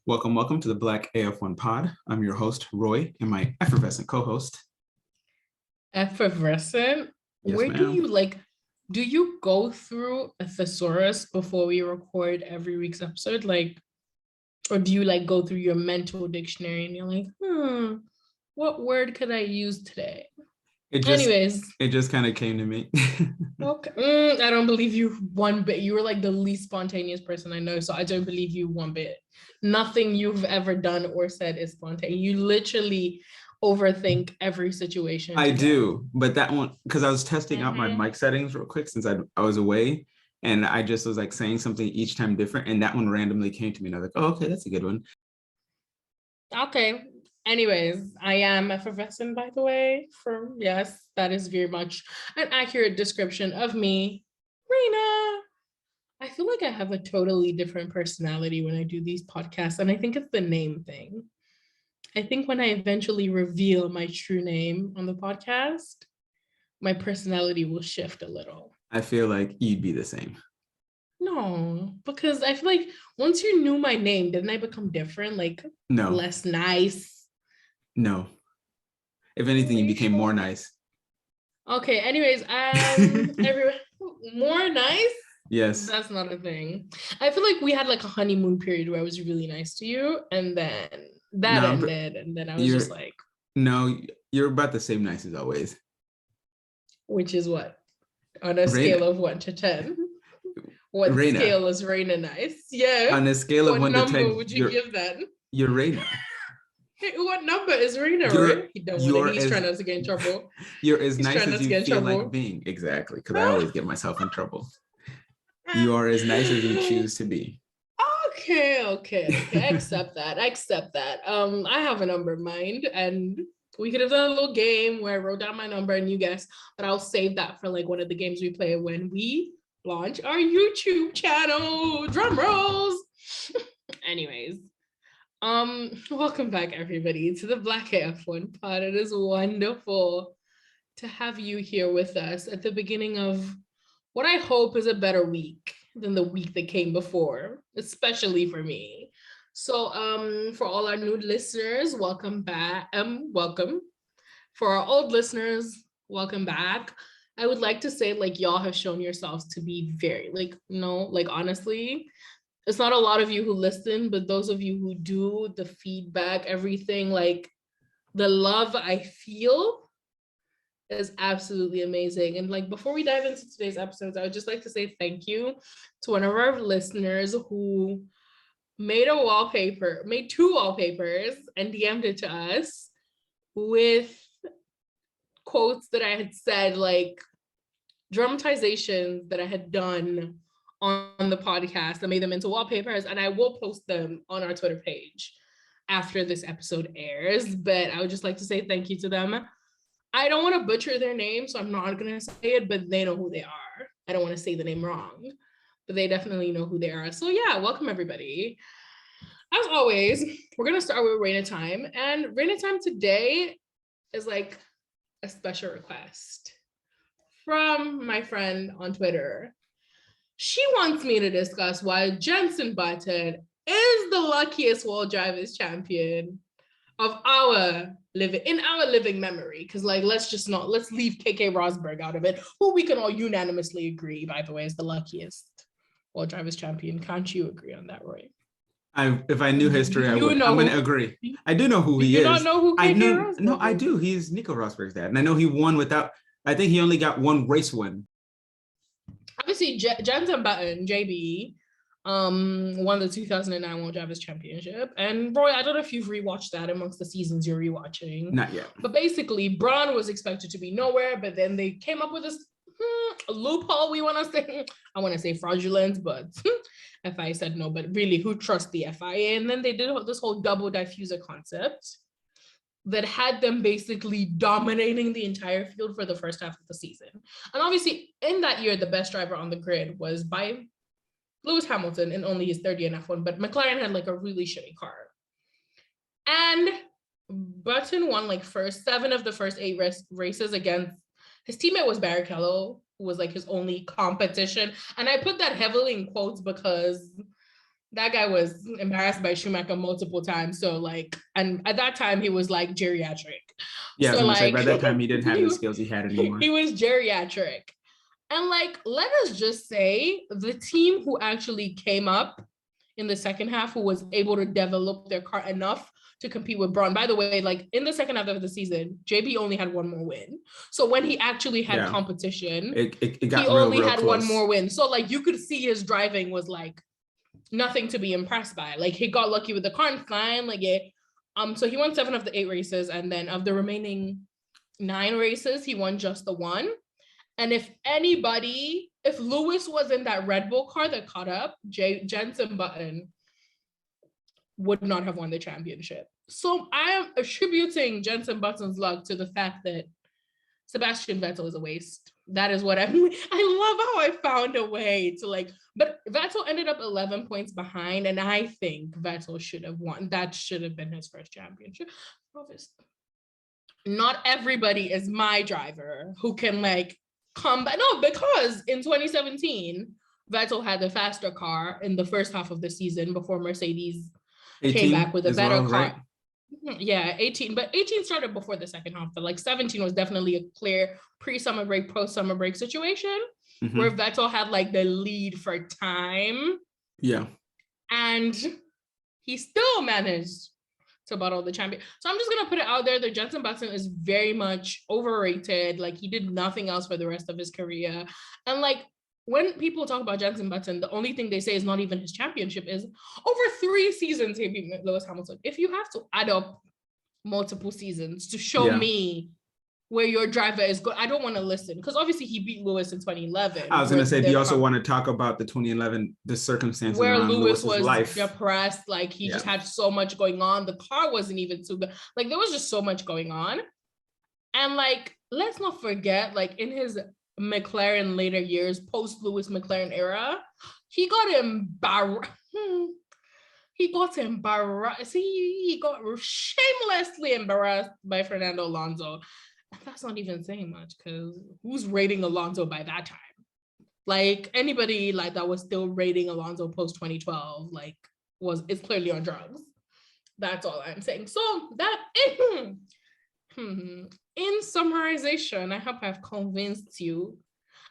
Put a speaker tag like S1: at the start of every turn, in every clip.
S1: Welcome to the Black AF1 pod. I'm your host, Roy, and my effervescent co-host.
S2: Effervescent?
S1: Yes,
S2: Where do
S1: ma'am.
S2: you do you go through a thesaurus before we record every week's episode? Or do you go through your mental dictionary and you're like, what word could I use today?
S1: It just kind of came to me.
S2: Okay. I don't believe you one bit. You were like the least spontaneous person I know, so I don't believe you one bit. Nothing you've ever done or said is spontaneous. You literally overthink every situation.
S1: I do, but that one, because I was testing out my mic settings real quick since I was away, and I just was like saying something each time different, and that one randomly came to me, and I was like, oh, okay, that's a good one.
S2: Okay. Anyways, I am effervescent, by the way. Yes, that is very much an accurate description of me, Reina. I feel like I have a totally different personality when I do these podcasts, and I think it's the name thing. I think when I eventually reveal my true name on the podcast, my personality will shift a little.
S1: I feel like you'd be the same.
S2: No, because I feel like once you knew my name, didn't I become different?
S1: No.
S2: Less nice?
S1: No. If anything, you became more nice.
S2: Okay, anyways, everyone, more nice?
S1: Yes.
S2: That's not a thing. I feel like we had a honeymoon period where I was really nice to you, and then that ended, and then I was just like...
S1: No, you're about the same nice as always.
S2: Which is what? On a scale of 1 to 10? What Reina. Scale is Reina nice? Yeah.
S1: On a scale of 1 to 10.
S2: What number would you give that?
S1: You're Reina.
S2: Hey, what number is Reina, right? He's trying not to get in trouble.
S1: You're as nice as you feel like being. Exactly, because I always get myself in trouble. You are as nice as you choose to be.
S2: Okay. I accept that. I have a number in mind, and we could have done a little game where I wrote down my number and you guess, but I'll save that for one of the games we play when we launch our YouTube channel. Drum rolls. Anyways, welcome back everybody to the Black AF1 pod. It is wonderful to have you here with us at the beginning of what I hope is a better week than the week that came before, especially for me. So for all our new listeners, welcome back. Welcome. For our old listeners, welcome back. I would like to say y'all have shown yourselves to be very honestly, it's not a lot of you who listen, but those of you who do, the feedback, everything, the love I feel is absolutely amazing. And before we dive into today's episodes, I would just like to say thank you to one of our listeners who made two wallpapers and DM'd it to us with quotes that I had said, dramatizations that I had done on the podcast and made them into wallpapers, and I will post them on our Twitter page after this episode airs. But I would just like to say thank you to them. I don't want to butcher their name, so I'm not going to say it, but they know who they are. I don't want to say the name wrong, but they definitely know who they are. So yeah, welcome everybody. As always, we're going to start with Reina time, and Reina time today is a special request from my friend on Twitter. She wants me to discuss why Jenson Button is the luckiest World Drivers champion of our living memory. Because let's leave KK Rosberg out of it, who we can all unanimously agree, by the way, is the luckiest World Drivers champion. Can't you agree on that, Roy?
S1: If I knew history, I would. I'm going to agree. I do know who he is.
S2: You not know who KK Rosberg is?
S1: No, I do. He's Nico Rosberg's dad. And I know he won without, I think he only got one race win.
S2: Obviously, Jenson Button, JB, won the 2009 World Drivers Championship. And Roy, I don't know if you've rewatched that amongst the seasons you're rewatching.
S1: Not yet.
S2: But basically, Braun was expected to be nowhere, but then they came up with this loophole, I want to say fraudulent, but FIA said no, but really, who trusts the FIA? And then they did this whole double diffuser concept that had them basically dominating the entire field for the first half of the season. And obviously, in that year, the best driver on the grid was by Lewis Hamilton in only his third year in F1, but McLaren had a really shitty car. And Button won 7 of the first 8 races against his teammate was Barrichello, who was his only competition. And I put that heavily in quotes because That guy was embarrassed by Schumacher multiple times. So like, and at that time he was like geriatric.
S1: Yeah, I was
S2: So
S1: gonna say by
S2: like
S1: that time he didn't have the
S2: he,
S1: skills he had anymore.
S2: he was geriatric. And like, let us just say the team who actually came up in the second half, who was able to develop their car enough to compete with Braun. By the way, like in the second half of the season, JB only had one more win. So when he actually had competition,
S1: it got
S2: he only
S1: real
S2: had
S1: close.
S2: one more win. So like you could see his driving was like nothing to be impressed by. Like he got lucky with the car and fine. Like yeah. So he won 7 of the 8 races, and then of the remaining 9 races, he won just the one. And if Lewis was in that Red Bull car that caught up, Jenson Button would not have won the championship. So I am attributing Jenson Button's luck to the fact that Sebastian Vettel is a waste. That is what I love how I found a way to like, but Vettel ended up 11 points behind, and I think Vettel should have won. That should have been his first championship. Obviously. Not everybody is my driver who can like come back. No, because in 2017, Vettel had the faster car in the first half of the season before Mercedes came back with a better car. Right? Yeah, 18, but 18 started before the second half, but like 17 was definitely a clear pre-summer break, post-summer break situation where Vettel had like the lead for time.
S1: Yeah.
S2: And he still managed to bottle the champion. So I'm just gonna put it out there that Jenson Button is very much overrated. Like he did nothing else for the rest of his career. And like when people talk about Jenson Button, the only thing they say is not even his championship is over 3 seasons he beat Lewis Hamilton. If you have to add up multiple seasons to show me where your driver is good, I don't want to listen, because obviously he beat Lewis in 2011.
S1: I was going to say, do you also want to talk about the 2011, the circumstances
S2: where
S1: around
S2: Lewis was
S1: life?
S2: Depressed, like he just had so much going on. The car wasn't even too good. Like there was just so much going on. And like, let's not forget, like in his McLaren later years, post-Lewis McLaren era, he got embarrassed. He got embarrassed. He got shamelessly embarrassed by Fernando Alonso. And that's not even saying much, because who's rating Alonso by that time? Like anybody like that was still rating Alonso post 2012, like is clearly on drugs. That's all I'm saying. So that in summarization, I hope I've convinced you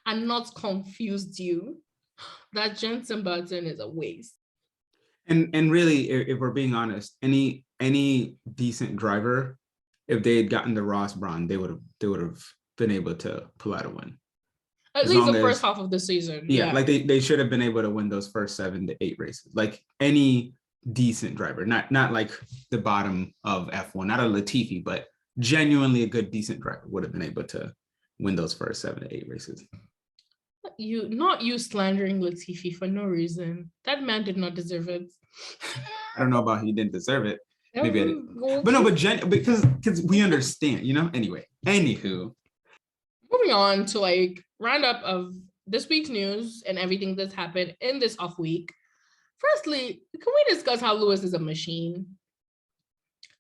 S2: and not confused you that Jenson Button is a waste.
S1: And really, if we're being honest, any decent driver, if they had gotten the Ross Braun, they would have been able to pull out a win.
S2: At least the first half of the season.
S1: Yeah, like they should have been able to win those first 7 to 8 races. Like any decent driver, not like the bottom of F1, not a Latifi, but genuinely a good decent driver would have been able to win those first 7 to 8 races.
S2: You slandering Latifi for no reason. That man did not deserve it.
S1: I don't know about he didn't deserve it. Maybe I didn't. But no, because we understand, you know. Anyway, anywho,
S2: moving on to like roundup of this week's news and everything that's happened in this off week. Firstly, can we discuss how Lewis is a machine?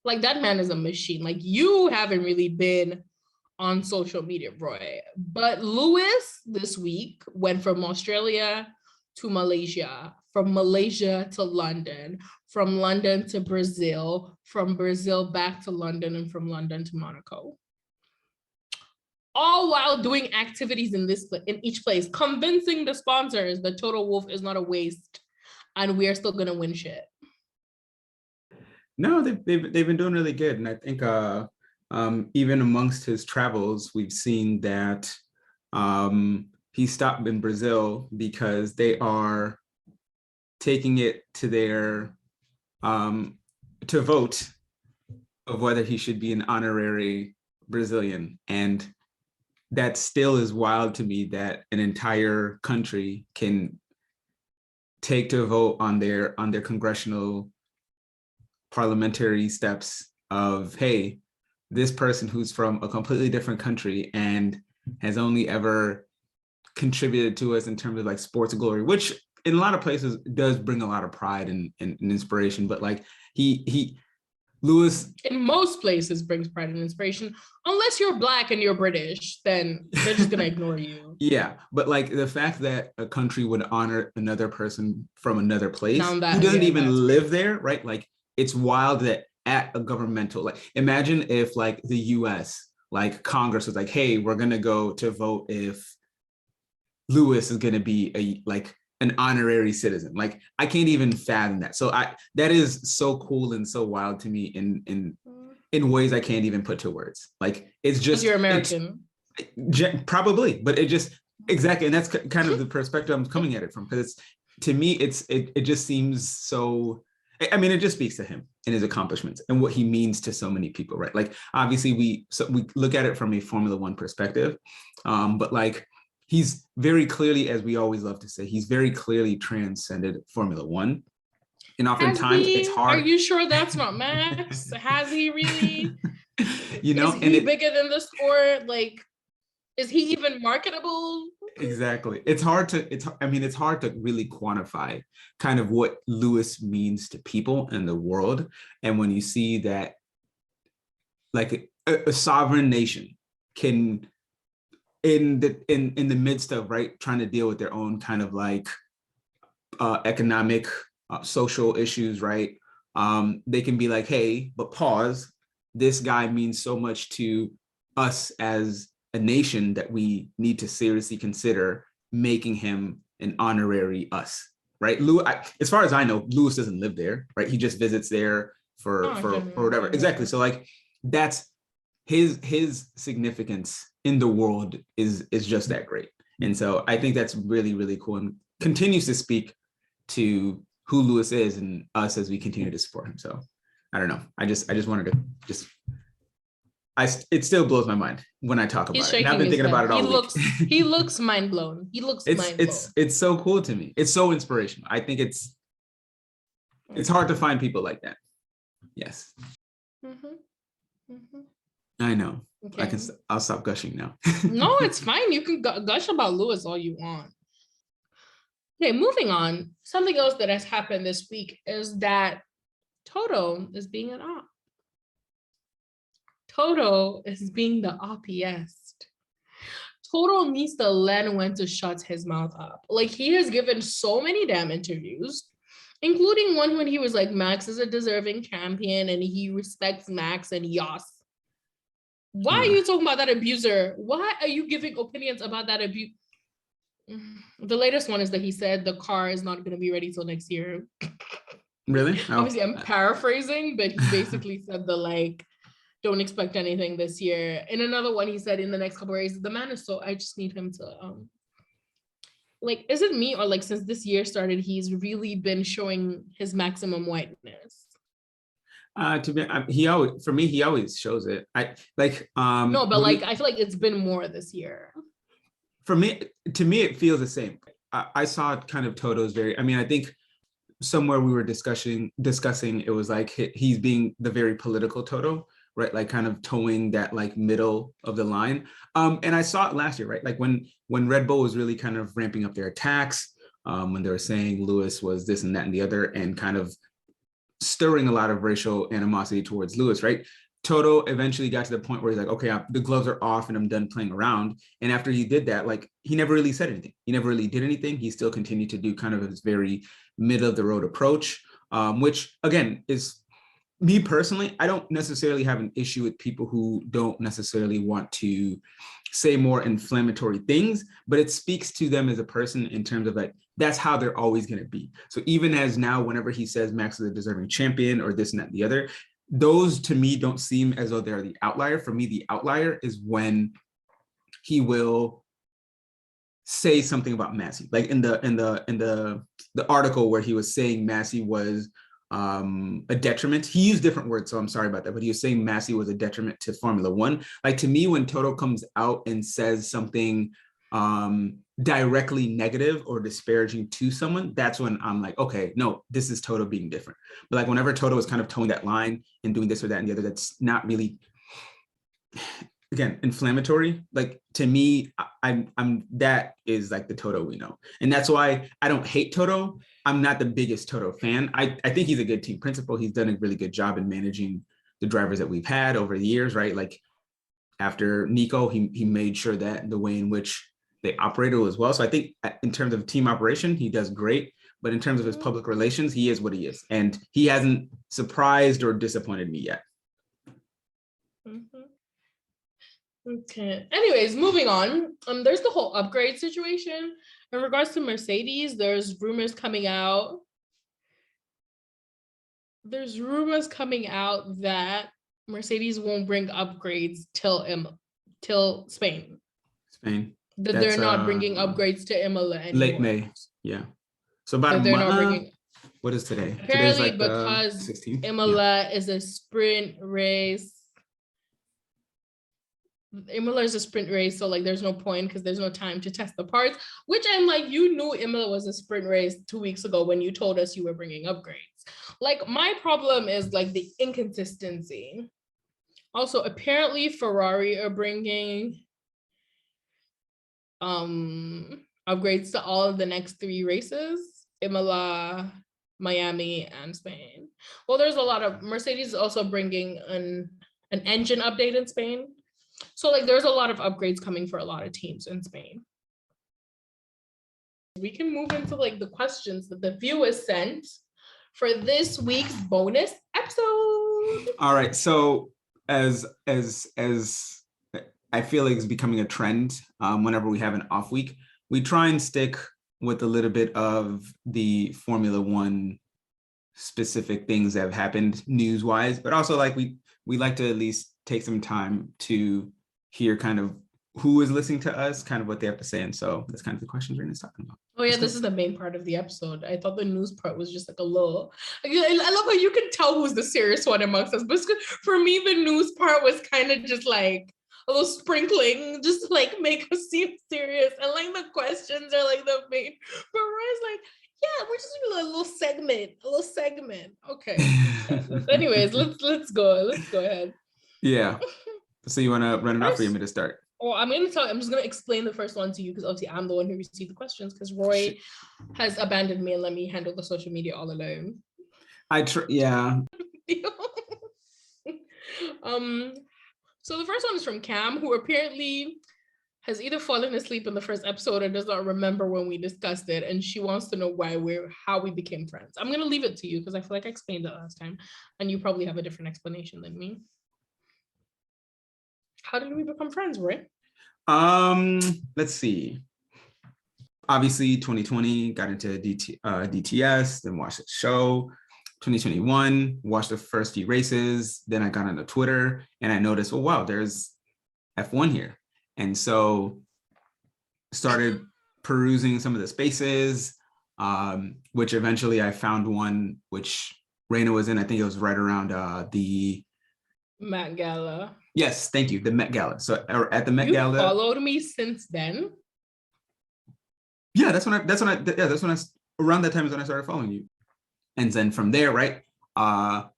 S2: Like that man is a machine. Like you haven't really been on social media, Roy, but Lewis this week went from Australia to Malaysia, from Malaysia to London, from London to Brazil, from Brazil back to London, and from London to Monaco. All while doing activities in each place, convincing the sponsors that Total Wolf is not a waste and we are still gonna win shit.
S1: No, they've been doing really good, and I think even amongst his travels, we've seen that he stopped in Brazil because they are taking it to their to vote of whether he should be an honorary Brazilian. And that still is wild to me that an entire country can take to a vote on their congressional parliamentary steps of, hey, this person who's from a completely different country and has only ever contributed to us in terms of like sports glory, which in a lot of places does bring a lot of pride and inspiration, but like he Lewis,
S2: in most places brings pride and inspiration. Unless you're Black and you're British, then they're just gonna ignore you.
S1: yeah, but like the fact that a country would honor another person from another place
S2: Now
S1: who
S2: that,
S1: doesn't
S2: yeah,
S1: even
S2: that's
S1: live
S2: crazy.
S1: there, right? Like it's wild that at a governmental, like imagine if like the US, like Congress was like, hey, we're gonna go to vote if Lewis is gonna be a like an honorary citizen. Like I can't even fathom that. So I that is so cool and so wild to me in ways I can't even put to words. Like it's
S2: Because
S1: just
S2: you're
S1: it's
S2: American.
S1: probably, but it just exactly, and that's kind of the perspective I'm coming at it from, because it's to me it just seems so. I mean, it just speaks to him and his accomplishments and what he means to so many people, right? Like obviously we look at it from a Formula One perspective, but like he's very clearly, as we always love to say, he's very clearly transcended Formula One, and
S2: Has
S1: oftentimes it's
S2: he? Are
S1: hard.
S2: you sure that's not Max? Has he really?
S1: You
S2: Is
S1: know, and
S2: he
S1: it
S2: bigger than the sport? Like, is he even marketable?
S1: exactly. It's hard to I mean, it's hard to really quantify kind of what Lewis means to people in the world. And when you see that like a sovereign nation can in the midst of right trying to deal with their own kind of like economic social issues, right? They can be like, hey, but pause, this guy means so much to us as a nation that we need to seriously consider making him an honorary us, right? As far as I know, Lewis doesn't live there, right? He just visits there
S2: Oh,
S1: for whatever. Exactly. So like that's his significance in the world is just that great. And so I think that's really, really cool and continues to speak to who Lewis is and us as we continue to support him. So I don't know. I just wanted to just it still blows my mind when I talk
S2: he's
S1: about it. And I've
S2: shaking
S1: been
S2: his
S1: thinking about
S2: head.
S1: it all week.
S2: He looks mind blown. He looks mind blown.
S1: It's so cool to me. It's so inspirational. I think it's hard to find people like that. Yes.
S2: Mm-hmm. Mm-hmm.
S1: I know.
S2: Okay.
S1: I'll stop gushing now.
S2: No, it's fine. You can gush about Lewis all you want. Okay, moving on. Something else that has happened this week is that Toto is being an op. Toto is being the oppiest. Toto needs to learn when to shut his mouth up. Like he has given so many damn interviews, including one when he was like, Max is a deserving champion and he respects Max and Yas. Why are you talking about that abuser? Why are you giving opinions about that abuse? The latest one is that he said the car is not going to be ready till next year.
S1: Really? Oh.
S2: Obviously, I'm paraphrasing, but he basically said the like, don't expect anything this year. In another one, he said in the next couple of races, the man is so, I just need him to like, is it me or like since this year started, he's really been showing his maximum whiteness?
S1: To be he always for me he always shows it. I like
S2: no, but like I feel like it's been more this year.
S1: For me, to me, it feels the same. I saw kind of Toto's very. I mean, I think somewhere we were discussing it was like he's being the very political Toto, right? Like kind of towing that like middle of the line. And I saw it last year, right? Like when Red Bull was really kind of ramping up their attacks, when they were saying Lewis was this and that and the other, and kind of stirring a lot of racial animosity towards Lewis, right? Toto eventually got to the point where he's like, okay, the gloves are off and I'm done playing around. And after he did that, like he never really said anything. He never really did anything. He still continued to do kind of his very middle of the road approach, which again is me personally, I don't necessarily have an issue with people who don't necessarily want to say more inflammatory things, but it speaks to them as a person in terms of like, that's how they're always going to be. So even as now, whenever he says Max is a deserving champion or this and that and the other, those to me don't seem as though they're the outlier. For me, the outlier is when he will say something about Massey, like in the article where he was saying Massey was a detriment. He used different words, so I'm sorry about that, but he was saying Massey was a detriment to Formula One. Like to me, when Toto comes out and says something directly negative or disparaging to someone, that's when I'm like, okay, no, this is Toto being different. But like whenever Toto is kind of towing that line and doing this or that and the other, that's not really, again, inflammatory. Like to me, I'm that is like the Toto we know. And that's why I don't hate Toto. I'm not the biggest Toto fan. I think he's a good team principal. He's done a really good job in managing the drivers that we've had over the years, right? Like after Nico, he made sure that the way in which they operated as well. So I think in terms of team operation, he does great. But in terms of his public relations, he is what he is. And he hasn't surprised or disappointed me yet.
S2: Mm-hmm. Okay. Anyways, moving on. There's the whole upgrade situation. In regards to Mercedes, there's rumors coming out. There's rumors coming out that Mercedes won't bring upgrades till Spain.
S1: Spain.
S2: That they're not bringing upgrades to Imola anymore.
S1: Late May. Yeah. So about a
S2: they're not
S1: month.
S2: bringing.
S1: What is today?
S2: Apparently,
S1: Today's like
S2: because
S1: 16th.
S2: Imola is a sprint race. Imola is a sprint race, so like there's no point because there's no time to test the parts, which I'm like, you knew Imola was a sprint race 2 weeks ago when you told us you were bringing upgrades. Like my problem is like the inconsistency. Also, apparently Ferrari are bringing upgrades to all of the next 3 races, Imola, Miami, and Spain. Well, there's a lot of Mercedes is also bringing an engine update in Spain. So like there's a lot of upgrades coming for a lot of teams in Spain. We can move into like the questions that the viewers sent for this week's bonus episode.
S1: All right. So as I feel like it's becoming a trend, whenever we have an off week, we try and stick with a little bit of the Formula One specific things that have happened news-wise, but also like we like to at least take some time to hear kind of who is listening to us, kind of what they have to say. And so that's kind of the questions Reina's talking about.
S2: Oh yeah, this is the main part of the episode. I thought the news part was just like a little, I love how you can tell who's the serious one amongst us, but for me, the news part was kind of just like a little sprinkling, just to like make us seem serious. And like the questions are like the main, but Roy's like, yeah, we're just doing a little segment. Okay. Anyways, let's go ahead.
S1: Yeah. So you want to run it off, or you want me to start?
S2: Well, I'm just going to explain the first one to you because obviously I'm the one who received the questions because Roy has abandoned me and let me handle the social media all alone.
S1: Yeah.
S2: So the first one is from Cam, who apparently has either fallen asleep in the first episode or does not remember when we discussed it, and she wants to know how we became friends. I'm going to leave it to you because I feel like I explained it last time and you probably have a different explanation than me. How did we become friends, Roy?
S1: Let's see. Obviously, 2020 got into DTS, then watched the show. 2021, watched the first few races. Then I got onto Twitter and I noticed, oh wow, there's F1 here, and so started perusing some of the spaces, which eventually I found one which Reina was in. I think it was right around the
S2: Met Gala.
S1: Yes, thank you. The Met Gala. So at the Met Gala.
S2: You followed me since then?
S1: Yeah, that's when I around that time is when I started following you. And then from there, right, I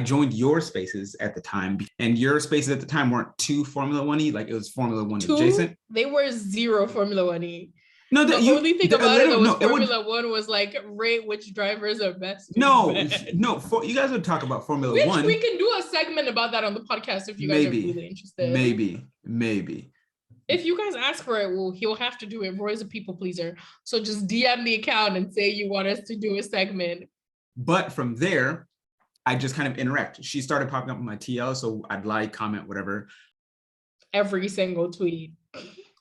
S1: joined your spaces at the time, and your spaces at the time weren't too Formula One-y, like it was Formula One adjacent.
S2: They were 0 Formula One-y.
S1: No,
S2: the only thing about it was Formula One was like rate which drivers are best.
S1: No, you guys would talk about Formula One.
S2: We can do a segment about that on the podcast if you guys are really interested.
S1: Maybe.
S2: If you guys ask for it, well, he'll have to do it. Roy's a people pleaser. So just DM the account and say you want us to do a segment.
S1: But from there, I just kind of interact. She started popping up on my TL, so I'd like, comment, whatever.
S2: Every single tweet.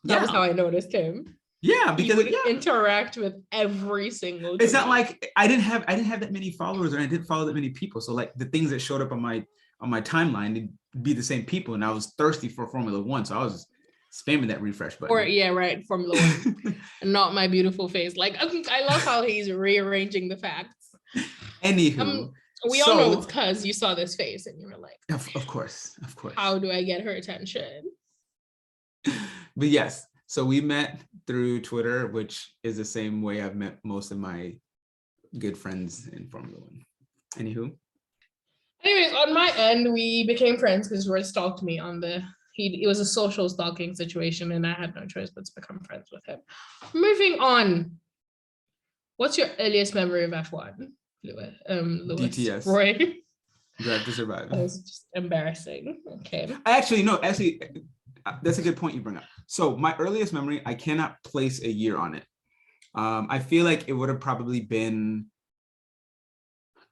S2: That was how I noticed him.
S1: Yeah, because
S2: he would interact with every single tweet.
S1: It's not like I didn't have that many followers, or I didn't follow that many people. So like the things that showed up on my timeline, it'd be the same people, and I was thirsty for Formula One, so I was spamming that refresh button.
S2: Or yeah, right, Formula One. Not my beautiful face. Like I love how he's rearranging the facts.
S1: Anywho,
S2: we all know it's because you saw this face and you were like,
S1: of course.
S2: How do I get her attention?
S1: But yes, so we met through Twitter, which is the same way I've met most of my good friends in Formula One. Anywho.
S2: Anyways, on my end, we became friends because Roy stalked me on the it was a social stalking situation, and I had no choice but to become friends with him. Moving on. What's your earliest memory of F1? Lewis,
S1: DTS.
S2: Roy.
S1: Drive to Survive.
S2: That was just embarrassing. Okay.
S1: Actually, that's a good point you bring up. So my earliest memory, I cannot place a year on it. I feel like it would have probably been,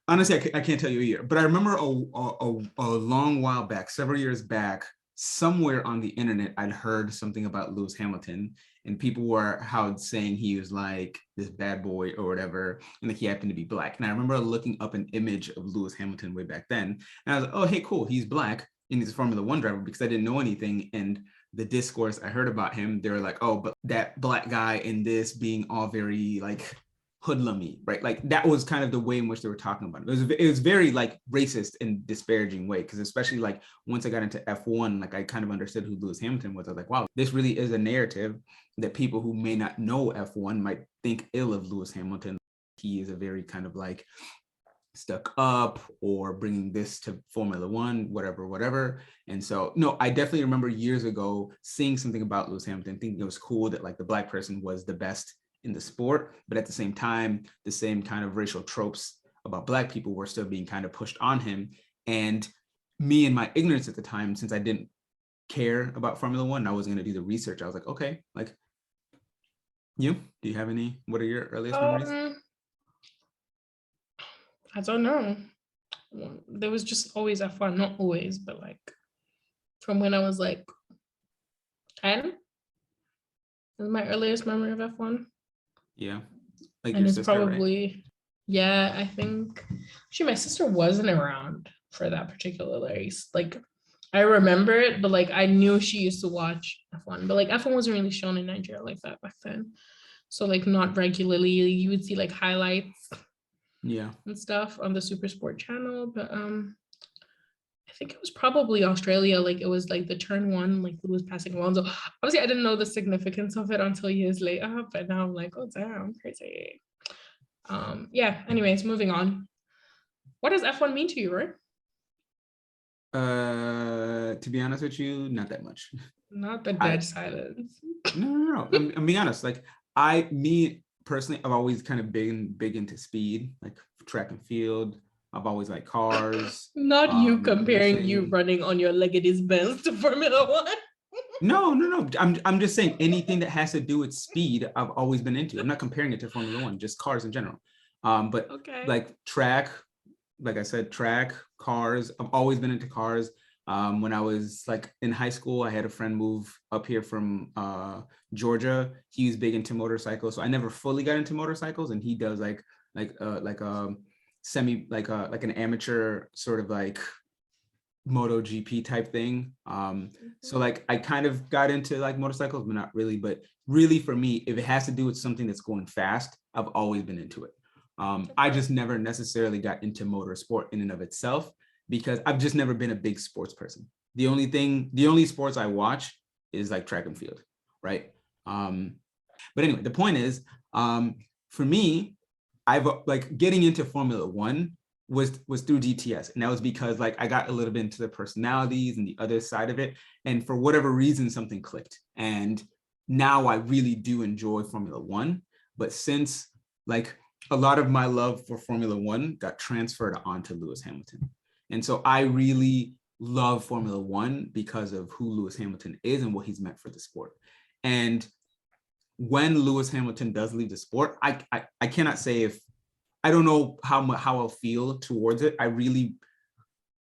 S1: honestly, I can't tell you a year, but I remember a long while back, several years back, somewhere on the internet, I'd heard something about Lewis Hamilton, and people were saying he was like this bad boy or whatever, and like he happened to be black. And I remember looking up an image of Lewis Hamilton way back then, and I was like, oh, hey, cool, he's black and he's a Formula One driver, because I didn't know anything. And the discourse I heard about him, they were like, oh, but that black guy in this being all very like hoodlummy, right? Like that was kind of the way in which they were talking about it. It was very like racist and disparaging way, because especially like once I got into F1, like I kind of understood who Lewis Hamilton was. I was like, wow, this really is a narrative that people who may not know F1 might think ill of Lewis Hamilton. He is a very kind of like stuck up, or bringing this to Formula One, whatever. And so, no, I definitely remember years ago seeing something about Lewis Hamilton, thinking it was cool that like the black person was the best in the sport, but at the same time, the same kind of racial tropes about black people were still being kind of pushed on him. And me and my ignorance at the time, since I didn't care about Formula One, I wasn't going to do the research. I was like, okay, like do you have any, what are your earliest memories?
S2: I don't know. There was just always F1, not always, but like from when I was like 10 is my earliest memory of F1.
S1: Yeah. Like
S2: and
S1: your
S2: it's
S1: sister,
S2: probably,
S1: right?
S2: yeah, I think actually my sister wasn't around for that particular race. Like I remember it, but like I knew she used to watch F1, but like F1 wasn't really shown in Nigeria like that back then. So like not regularly. You would see like highlights and stuff on the Super Sport channel. But I think it was probably Australia. Like it was like the turn one, like who was passing Alonso. Obviously, I didn't know the significance of it until years later, but now I'm like, oh damn, crazy. Yeah, anyways, moving on. What does F1 mean to you, right?
S1: To be honest with you, not that much.
S2: Not the dead silence.
S1: No. I'm being honest. Like me personally, I've always kind of been big into speed, like track and field. I've always liked cars.
S2: Not you comparing you
S1: racing.
S2: running on your Legacy Benz to Formula One.
S1: No. I'm just saying anything that has to do with speed, I've always been into. I'm not comparing it to Formula One, just cars in general. But
S2: Okay.
S1: like track, like I said, track, cars. I've always been into cars. When I was like in high school, I had a friend move up here from Georgia. He was big into motorcycles, so I never fully got into motorcycles, and he does like semi like an amateur sort of like MotoGP type thing. So like I kind of got into like motorcycles, but not really. But really for me, if it has to do with something that's going fast, I've always been into it. I just never necessarily got into motorsport in and of itself, because I've just never been a big sports person. The only sports I watch is like track and field, right? But anyway, the point is, for me, I've like getting into Formula One was through DTS, and that was because like I got a little bit into the personalities and the other side of it, and for whatever reason something clicked, and now I really do enjoy Formula One. But since like a lot of my love for Formula One got transferred onto Lewis Hamilton, and so I really love Formula One because of who Lewis Hamilton is and what he's meant for the sport. And when Lewis Hamilton does leave the sport, I cannot say if I don't know how I'll feel towards it.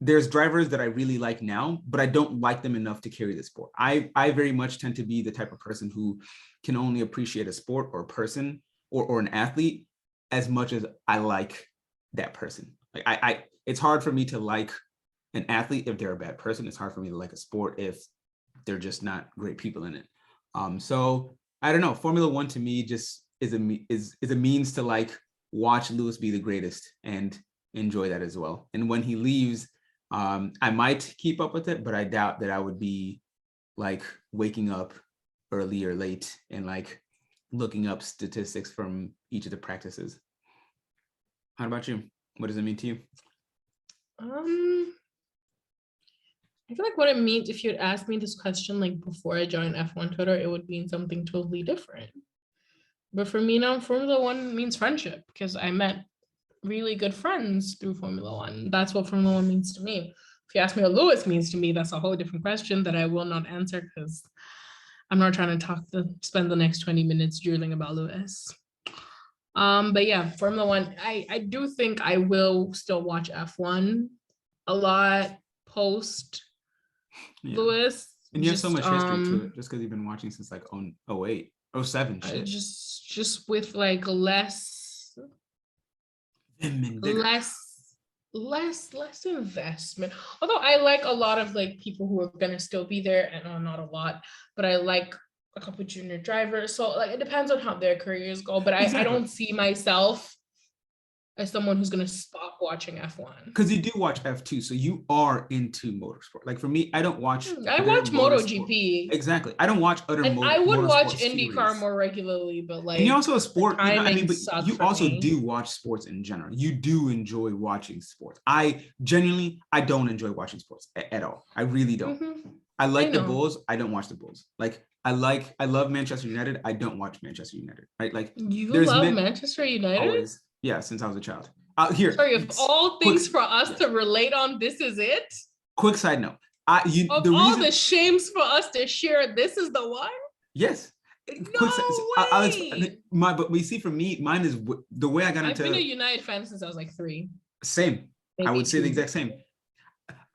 S1: There's drivers that I really like now, but I don't like them enough to carry the sport. I very much tend to be the type of person who can only appreciate a sport or a person or an athlete as much as I like that person. Like it's hard for me to like an athlete if they're a bad person. It's hard for me to like a sport if they're just not great people in it. So I don't know. Formula One to me just is a means to like watch Lewis be the greatest and enjoy that as well. And when he leaves, I might keep up with it, but I doubt that I would be like waking up early or late and like looking up statistics from each of the practices. How about you? What does it mean to you?
S2: I feel like what it means, if you'd asked me this question like before I joined F1 Twitter, it would mean something totally different. But for me now, Formula One means friendship because I met really good friends through Formula One. That's what Formula One means to me. If you ask me what Lewis means to me, that's a whole different question that I will not answer because I'm not trying to spend the next 20 minutes drooling about Lewis. But yeah, Formula One, I do think I will still watch F1 a lot post Lewis.
S1: And you have so much history to it just because you've been watching since like 08, 07 shit.
S2: Just with like less investment. Although I like a lot of like people who are gonna still be there, and not a lot, but I like a couple junior drivers. So like it depends on how their careers go. But I don't see myself as someone who's gonna stop watching F1.
S1: Because you do watch F2, so you are into motorsport. Like for me, I don't watch.
S2: I watch MotoGP.
S1: Exactly, I don't watch other.
S2: And I would watch IndyCar more regularly, but like.
S1: And you're also a sport.
S2: But
S1: you also do watch sports in general. You do enjoy watching sports. I don't enjoy watching sports at all. I really don't. Mm-hmm. I like the Bulls. I don't watch the Bulls. Like I love Manchester United. I don't watch Manchester United. Right? Like
S2: you love Manchester United.
S1: Always. Yeah, since I was a child. Here.
S2: Sorry, of all things for us to relate on, this is it?
S1: Quick side note.
S2: The shames for us to share, this is the one?
S1: Yes.
S2: No way.
S1: But we see for me, mine is the way I got into.
S2: I've been a United fan since I was like 3.
S1: Same. Maybe I would say the exact same.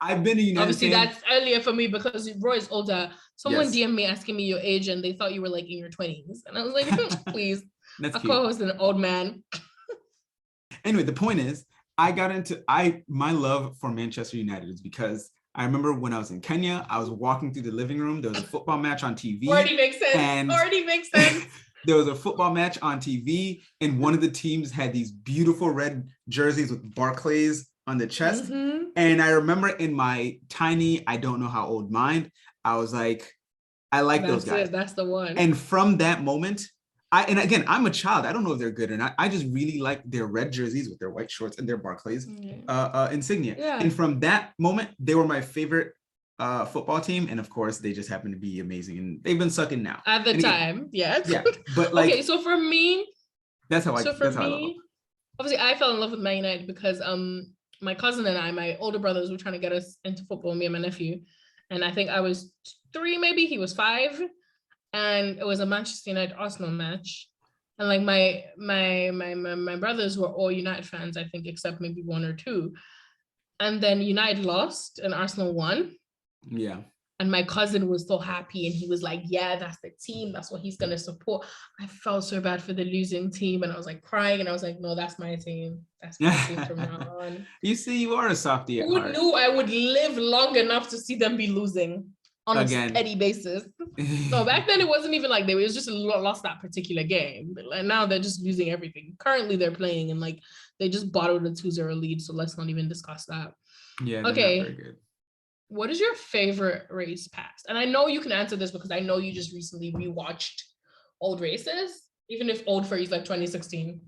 S1: I've been a United
S2: Obviously,
S1: fan.
S2: that's earlier for me because Roy's older. Someone DM'd me asking me your age and they thought you were like in your 20s. And I was like, please. That's cute. Co-host an old man.
S1: Anyway, the point is, I got into my love for Manchester United is because I remember when I was in Kenya, I was walking through the living room. There was a football match on TV.
S2: Already makes sense.
S1: There was a football match on TV, and one of the teams had these beautiful red jerseys with Barclays on the chest. Mm-hmm. And I remember in my tiny, I don't know how old mind, I was like, I like those guys.
S2: That's the one.
S1: And from that moment, and again, I'm a child. I don't know if they're good or not. I just really like their red jerseys with their white shorts and their Barclays insignia. Yeah. And from that moment, they were my favorite football team. And of course, they just happen to be amazing. And they've been sucking now.
S2: At the time, yes.
S1: Yeah. But like,
S2: okay, so for me,
S1: that's how I love them.
S2: Obviously, I fell in love with Man United because my cousin and I, my older brothers, were trying to get us into football, me and my nephew. And I think I was 3, maybe he was 5. And it was a Manchester United Arsenal match. And like my brothers were all United fans, I think, except maybe 1 or 2. And then United lost and Arsenal won.
S1: Yeah.
S2: And my cousin was so happy and he was like, yeah, that's the team. That's what he's going to support. I felt so bad for the losing team. And I was like crying and I was like, no, that's my team. That's my team from now on.
S1: You see, you are a softie at heart.
S2: Who knew I would live long enough to see them be losing? On a steady basis. No, back then it wasn't even like it was just lost that particular game. And now they're just losing everything. Currently they're playing and like they just bottled a 2-0 lead. So let's not even discuss that.
S1: Yeah.
S2: Okay.
S1: Not very good.
S2: What is your favorite race past? And I know you can answer this because I know you just recently rewatched old races, even if old for you is like 2016.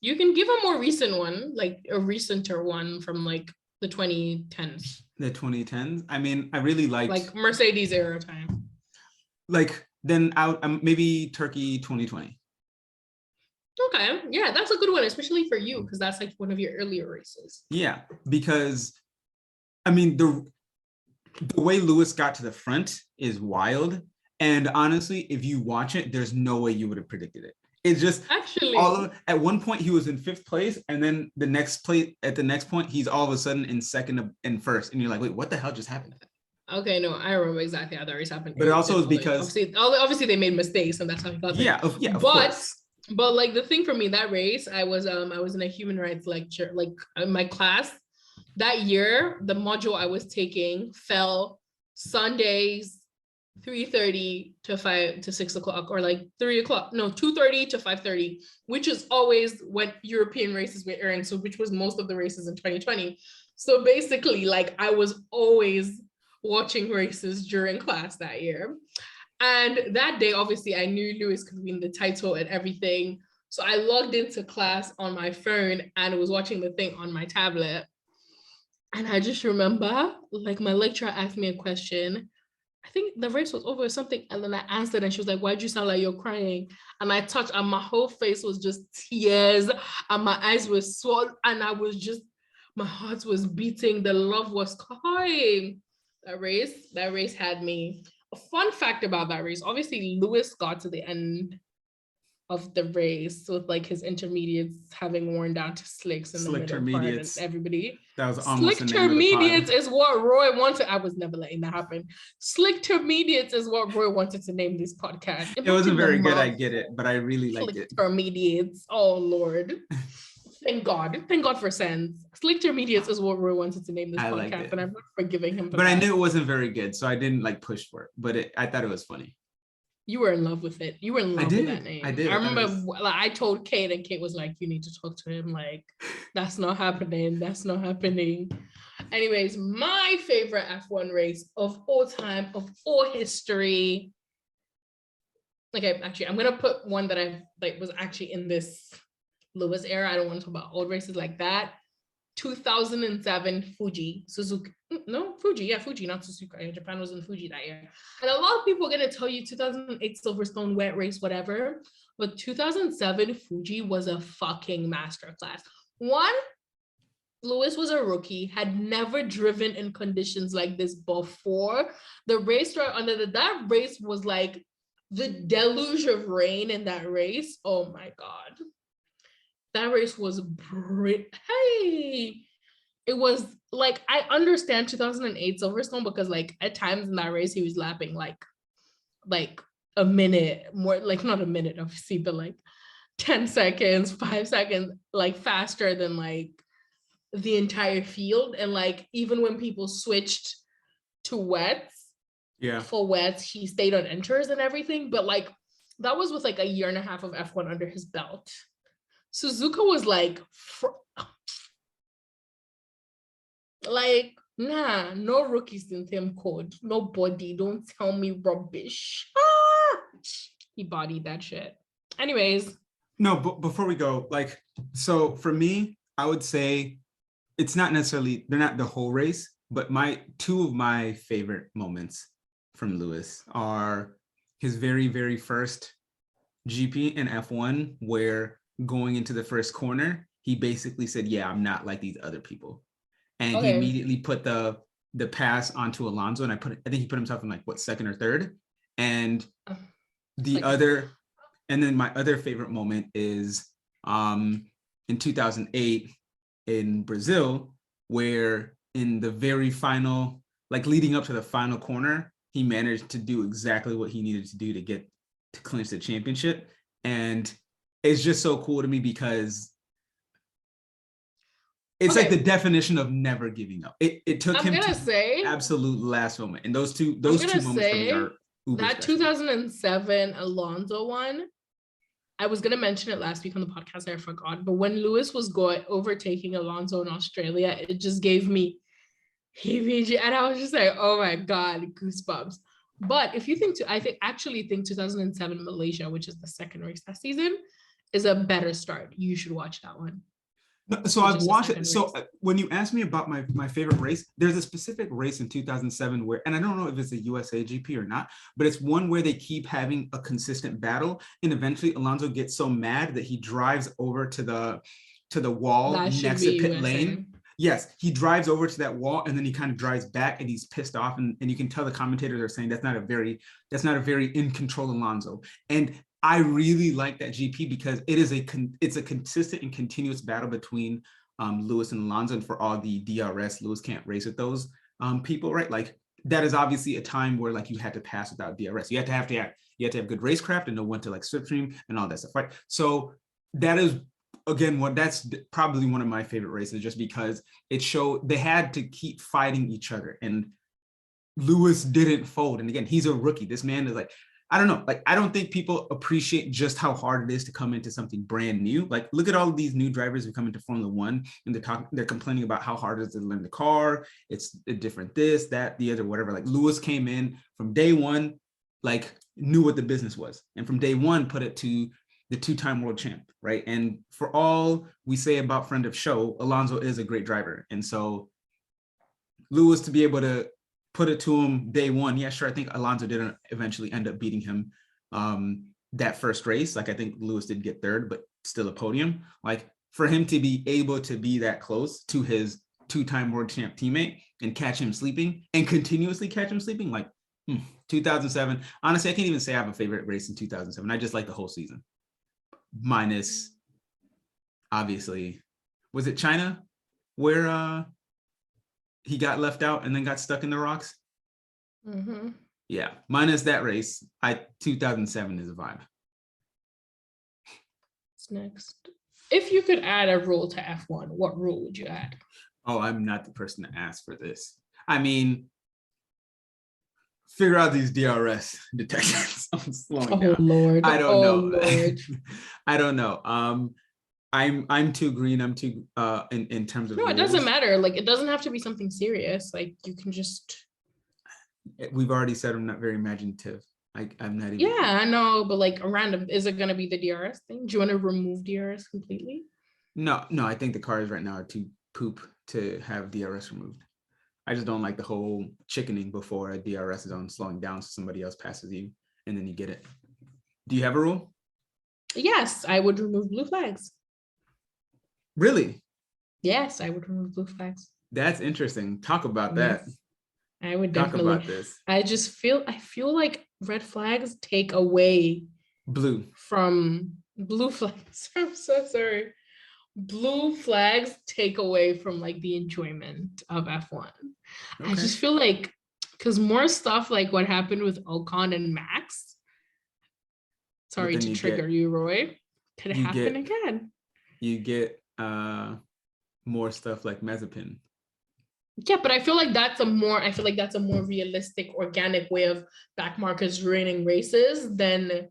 S2: You can give a more recent one, like a recenter one from like the 2010s.
S1: The 2010s. I mean, I really liked
S2: like Mercedes era time.
S1: Like then maybe Turkey 2020.
S2: Okay, yeah, that's a good one, especially for you because that's like one of your earlier races.
S1: Yeah, because I mean the way Lewis got to the front is wild, and honestly, if you watch it, there's no way you would have predicted it. It's just
S2: actually
S1: at one point he was in 5th place, and then the next point he's all of a sudden in 2nd and 1st, and you're like, wait, what the hell just happened?
S2: Okay, no, I remember exactly how that race happened.
S1: But it also is because
S2: obviously they made mistakes, and that's how he got there.
S1: Yeah, of course.
S2: But like the thing for me, that race, I was in a human rights lecture, like in my class that year. The module I was taking fell Sundays 3:30 to 5 to 6 o'clock, or like 3 o'clock, no, 2:30 to 5:30, which is always when European races were airing, so which was most of the races in 2020. So basically, like I was always watching races during class that year. And that day, obviously, I knew Lewis could win the title and everything. So I logged into class on my phone and was watching the thing on my tablet. And I just remember, like, my lecturer asked me a question. I think the race was over or something. And then I answered, and she was like, "Why'd you sound like you're crying?" And I touched, and my whole face was just tears, and my eyes were swollen, and I was just, my heart was beating. The love was crying. That race had me. A fun fact about that race, obviously, Lewis got to the end of the race with like his intermediates having worn down to slicks in the
S1: Slick
S2: middle part, and
S1: Intermediates.
S2: everybody.
S1: That was almost
S2: Slick
S1: the name of the pod.
S2: Intermediates is what Roy wanted. I was never letting that happen. Slick Intermediates is what Roy wanted to name this podcast.
S1: It wasn't
S2: Imagine the
S1: very good, I
S2: mouth.
S1: get it, but I really liked
S2: Slick
S1: it.
S2: Intermediates. Oh Lord. Thank God. Thank God for sense. Slick Intermediates is what Roy wanted to name this
S1: I liked
S2: podcast,
S1: it.
S2: and I'm not forgiving him for
S1: But
S2: that.
S1: I knew it wasn't very good, so I didn't like push for it. But I thought it was funny.
S2: You were in love with it. You were in love with that name.
S1: I did.
S2: I remember like, I told Kate, and Kate was like, "You need to talk to him. Like, that's not happening. That's not happening." Anyways, my favorite F1 race of all time, of all history. Okay, actually, I'm gonna put one that I like was actually in this Lewis era. I don't want to talk about old races like that. 2007 Fuji, Suzuka. No, Fuji, yeah, Fuji, not Suzuka. Japan was in Fuji that year. And a lot of people are going to tell you 2008 Silverstone wet race, whatever. But 2007 Fuji was a fucking masterclass. One, Lewis was a rookie, had never driven in conditions like this before. The race under that race was like the deluge of rain in that race. Oh my God. That race was hey, it was like, I understand 2008 Silverstone because like at times in that race he was lapping like a minute more, like not a minute obviously, but like 10 seconds, 5 seconds like faster than like the entire field. And like even when people switched to wets, for wets, he stayed on enters and everything. But like that was with like a year and a half of F1 under his belt. Suzuka was like nah, no rookies in him code. Nobody, don't tell me rubbish. He bodied that shit. Anyways.
S1: No, but before we go, like, so for me, I would say it's not necessarily, they're not the whole race, but two of my favorite moments from Lewis are his very, very first GP in F1, where going into the first corner, he basically said, "Yeah, I'm not like these other people." And he immediately put the pass onto Alonso, and I think he put himself in like what, second or third. And and then my other favorite moment is in 2008 in Brazil, where in the very final, like leading up to the final corner, he managed to do exactly what he needed to do to clinch the championship. And it's just so cool to me because it's like the definition of never giving up. It took him to the absolute last moment. And those two moments for me are uber
S2: that
S1: special.
S2: 2007 Alonso one, I was going to mention it last week on the podcast, I forgot. But when Lewis was overtaking Alonso in Australia, it just gave me heebie-jeebies. And I was just like, oh my God, goosebumps. But if you I actually think 2007 Malaysia, which is the second race that season, is a better start. You should watch that one.
S1: So I've watched it. So when you asked me about my favorite race, there's a specific race in 2007 where, and I don't know if it's a USA GP or not, but it's one where they keep having a consistent battle, and eventually Alonso gets so mad that he drives over to the wall next to pit lane. Yes, he drives over to that wall, and then he kind of drives back, and he's pissed off, and you can tell the commentators are saying that's not a very in control Alonso. And I really like that GP because it's a consistent and continuous battle between Lewis and Alonso. And for all the DRS, Lewis can't race with those people, right? Like that is obviously a time where like you had to pass without DRS. You had to have good racecraft and know when to like slipstream and all that stuff, right? So that is, again, that's probably one of my favorite races, just because it showed they had to keep fighting each other, and Lewis didn't fold. And again, he's a rookie. This man is like, I don't know, like I don't think people appreciate just how hard it is to come into something brand new. Like look at all of these new drivers who come into Formula One, and they're complaining about how hard it is to learn the car. It's a different this, that, the other, whatever. Like Lewis came in from day one, like knew what the business was, and from day one put it to the two-time world champ, right? And for all we say about friend of show, Alonso is a great driver. And so Lewis to be able to put it to him day one. Yeah, sure. I think Alonso didn't eventually end up beating him that first race. Like I think Lewis did get third, but still a podium. Like for him to be able to be that close to his two-time world champ teammate and catch him sleeping and continuously catch him sleeping, like 2007. Honestly, I can't even say I have a favorite race in 2007. I just like the whole season. Minus, obviously, was it China where he got left out and then got stuck in the rocks?
S2: Mm-hmm.
S1: Yeah, minus that race, 2007 is a vibe.
S2: What's next? If you could add a rule to F1, what rule would you add?
S1: Oh, I'm not the person to ask for this. I mean, figure out these DRS detections. I'm slowing down.
S2: Lord.
S1: I don't know.
S2: Lord.
S1: I don't know. I'm too green. I'm too in terms of
S2: No,
S1: rules.
S2: it doesn't matter. Like it doesn't have to be something serious. Like you can just.
S1: We've already said I'm not very imaginative. I'm not even.
S2: Yeah, I know, but like a random, is it gonna be the DRS thing? Do you want to remove DRS completely?
S1: No, I think the cars right now are too poop to have DRS removed. I just don't like the whole chickening before a DRS is on, slowing down so somebody else passes you and then you get it. Do you have a rule?
S2: Yes, I would remove blue flags.
S1: Really?
S2: Yes, I would remove blue flags.
S1: That's interesting. Talk about that.
S2: I would
S1: Talk
S2: definitely.
S1: about this.
S2: I feel like red flags take away
S1: blue
S2: from blue flags. I'm so sorry. Blue flags take away from like the enjoyment of F1. Okay. I just feel like because more stuff like what happened with Ocon and Max. Sorry to trigger you, Roy. Could happen again.
S1: You get more stuff like Mazepin.
S2: Yeah, but I feel like that's a more realistic, organic way of backmarkers ruining races than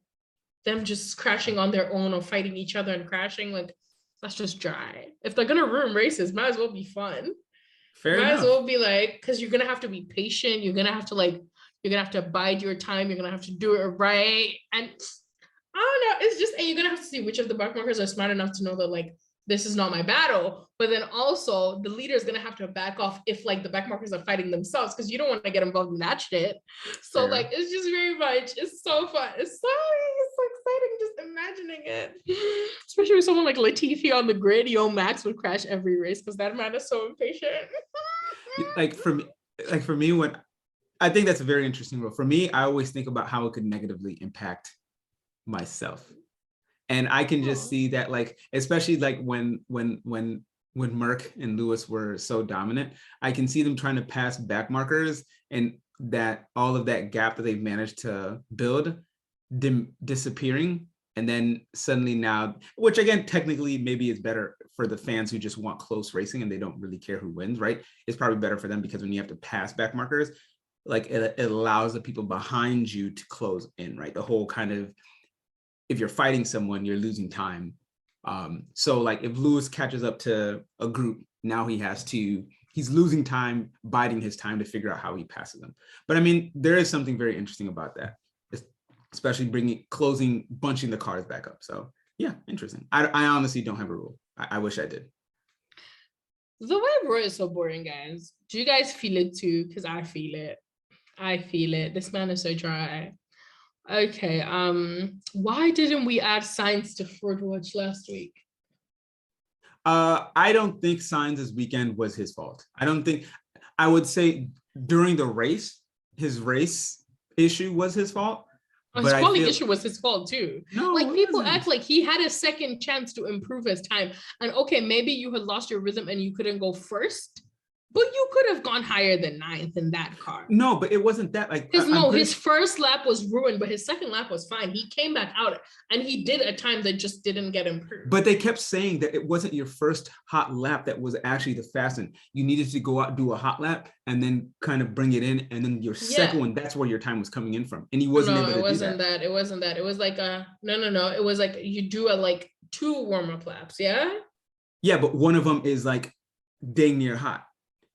S2: them just crashing on their own or fighting each other and crashing. Like that's just dry. If they're gonna ruin races, might as well be fun. Fair enough. Might as well be like, because you're gonna have to be patient. You're gonna have to abide your time. You're gonna have to do it right. And I don't know. It's just, and you're gonna have to see which of the backmarkers are smart enough to know that like this is not my battle. But then also the leader is gonna have to back off if like the backmarkers are fighting themselves because you don't want to get involved in that shit. So like it's just very much, it's so fun. It's so exciting just imagining it. Especially with someone like Latifi on the grid, Max would crash every race because that man is so impatient.
S1: like for me, when I think that's a very interesting rule. For me, I always think about how it could negatively impact myself. And I can just see that, like, especially like when Merck and Lewis were so dominant, I can see them trying to pass back markers and that all of that gap that they've managed to build disappearing. And then suddenly now, which again, technically maybe is better for the fans who just want close racing and they don't really care who wins, right? It's probably better for them because when you have to pass back markers, like it allows the people behind you to close in, right? The whole kind of, if you're fighting someone, you're losing time. So like if Lewis catches up to a group, now he's losing time, biding his time to figure out how he passes them. But I mean, there is something very interesting about that, especially bunching the cars back up. So yeah, interesting. I honestly don't have a rule. I wish I did.
S2: The way Roy is so boring, guys. Do you guys feel it too? Because I feel it. This man is so dry. Okay, why didn't we add Sainz to Ford Watch last week?
S1: I don't think Sainz's weekend was his fault. I would say during the race, his race issue was his fault.
S2: His quality issue was his fault too.
S1: No,
S2: like people act like he had a second chance to improve his time. And okay, maybe you had lost your rhythm and you couldn't go first. But you could have gone higher than 9th in that car.
S1: No, but it wasn't that like.
S2: His first lap was ruined, but his second lap was fine. He came back out and he did a time that just didn't get improved.
S1: But they kept saying that it wasn't your first hot lap that was actually the fastest. You needed to go out, do a hot lap, and then kind of bring it in, and then your second one, that's where your time was coming in from. And he wasn't able to do that.
S2: It wasn't that. It was like no. It was like you do like 2 warm-up laps, yeah?
S1: Yeah, but one of them is like dang near hot.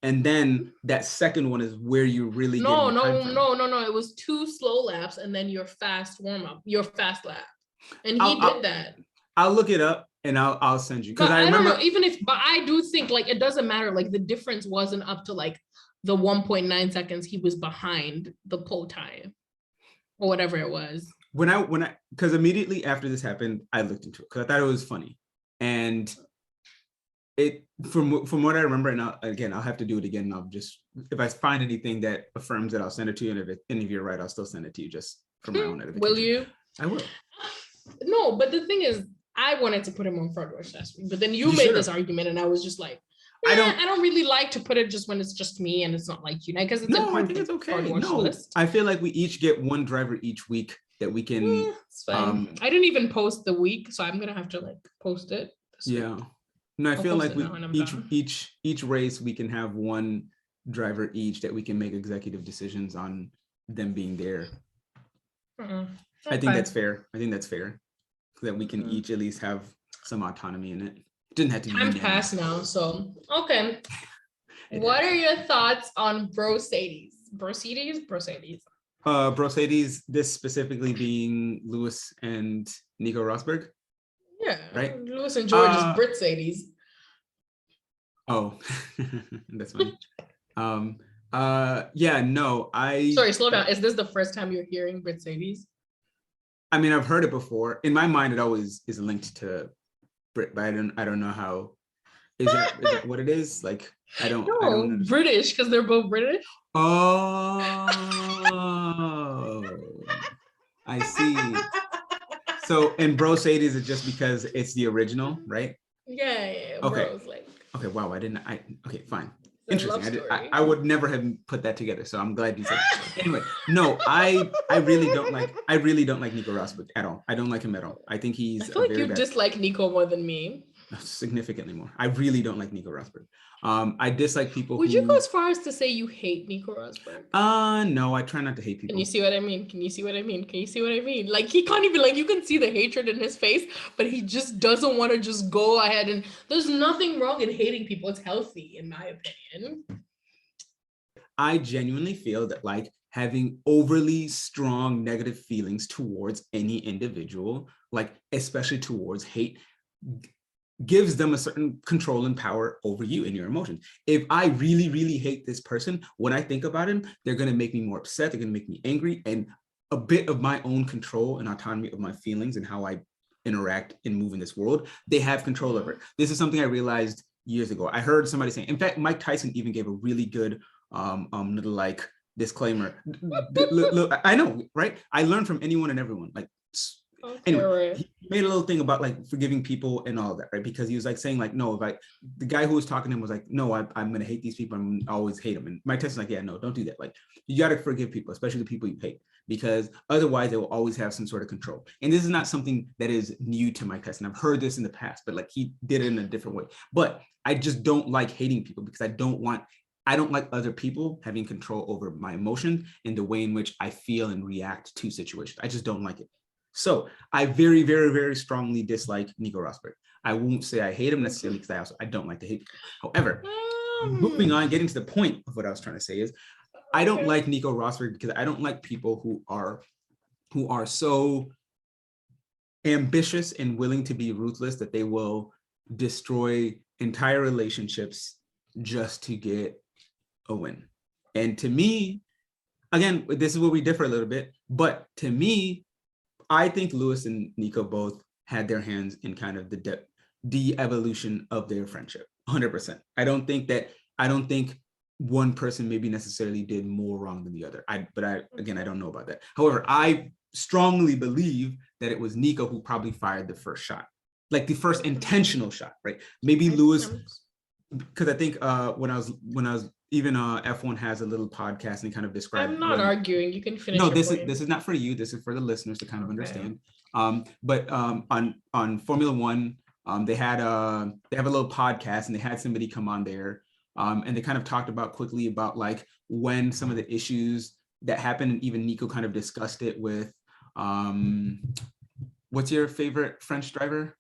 S1: And then that second one is where you really
S2: no. It was 2 slow laps and then your fast warm up, your fast lap, and he did that.
S1: I'll look it up and I'll send you
S2: because I remember. Don't know, but I do think like it doesn't matter. Like the difference wasn't up to like the 1.9 seconds he was behind the pole time or whatever it was.
S1: Because immediately after this happened, I looked into it because I thought it was funny. And it, from what I remember, and I'll have to do it again. And I'll just, if I find anything that affirms that, I'll send it to you. And if any of you are right, I'll still send it to you just for my own edification.
S2: Will you?
S1: I will.
S2: No, but the thing is, I wanted to put him on fraudulent last week, but then you made this argument, and I was just like, I don't really like to put it just when it's just me and it's not like you, because it's
S1: I think it's okay. No, I feel like we each get one driver each week that we can.
S2: It's fine. I didn't even post the week, so I'm gonna have to like post it.
S1: Yeah. No, I feel like we each race we can have one driver each that we can make executive decisions on them being there. Okay. I think that's fair. That we can each at least have some autonomy in it. It didn't have to be.
S2: Time passed now, so okay. What are your thoughts on Brocades?
S1: Brocades, this specifically being Lewis and Nico Rosberg.
S2: Yeah,
S1: right.
S2: Lewis and George is Britsades.
S1: Oh, that's funny. Yeah, no,
S2: Sorry, slow down. Is this the first time you're hearing Britsades?
S1: I mean, I've heard it before. In my mind, it always is linked to Brit, but I don't know how. Is that what it is? Like, I don't
S2: British, because they're both British.
S1: Oh, I see. So, and Brocades is just because it's the original, right?
S2: Yeah.
S1: Okay. Okay. Wow. Okay. Fine. Interesting. I would never have put that together. So I'm glad you said that. Anyway, no, I really don't like Nico Rosberg at all. I don't like him at all. I think he's. I
S2: feel like you dislike Nico more than me.
S1: Significantly more. I really don't like Nico Rosberg. I dislike people.
S2: Would you go as far as to say you hate Nico Rosberg?
S1: No, I try not to hate people.
S2: Can you see what I mean? Like, he can't even, like, you can see the hatred in his face, but he just doesn't want to just go ahead. And there's nothing wrong in hating people. It's healthy, in my opinion.
S1: I genuinely feel that, like, having overly strong negative feelings towards any individual, like especially towards hate, gives them a certain control and power over you and your emotions. If I really, really hate this person, when I think about him, they're going to make me more upset. They're going to make me angry, and a bit of my own control and autonomy of my feelings and how I interact and move in this world, they have control over it. This is something I realized years ago. I heard somebody saying, in fact, Mike Tyson even gave a really good little like disclaimer. Look, I know, right? I learned from anyone and everyone. Like, anyway, he made a little thing about like forgiving people and all of that, right? Because he was like saying like, no, if the guy who was talking to him was like, no, I'm gonna hate these people. I'm always hate them. And Mike Tyson's like, yeah, no, don't do that. Like, you gotta forgive people, especially the people you hate, because otherwise they will always have some sort of control. And this is not something that is new to Mike Tyson. I've heard this in the past, but like he did it in a different way. But I just don't like hating people because I don't like other people having control over my emotions and the way in which I feel and react to situations. I just don't like it. So I very, very, very strongly dislike Nico Rosberg. I won't say I hate him necessarily because I don't like to hate people. However, moving on, getting to the point of what I was trying to say is, I don't like Nico Rosberg because I don't like people who are so ambitious and willing to be ruthless that they will destroy entire relationships just to get a win. And to me, again, this is where we differ a little bit, but to me, I think Lewis and Nico both had their hands in kind of the de-evolution of their friendship, 100%. I don't think one person maybe necessarily did more wrong than the other. But I don't know about that. However, I strongly believe that it was Nico who probably fired the first shot, like the first intentional shot, right? Maybe Lewis, because I think when I was even F1 has a little podcast and kind of describe.
S2: I'm not arguing. You can finish.
S1: No, this is not for you. This is for the listeners to kind of understand. But on Formula One, they have a little podcast and they had somebody come on there, and they kind of talked quickly about like when some of the issues that happened, and even Nico kind of discussed it with what's your favorite French driver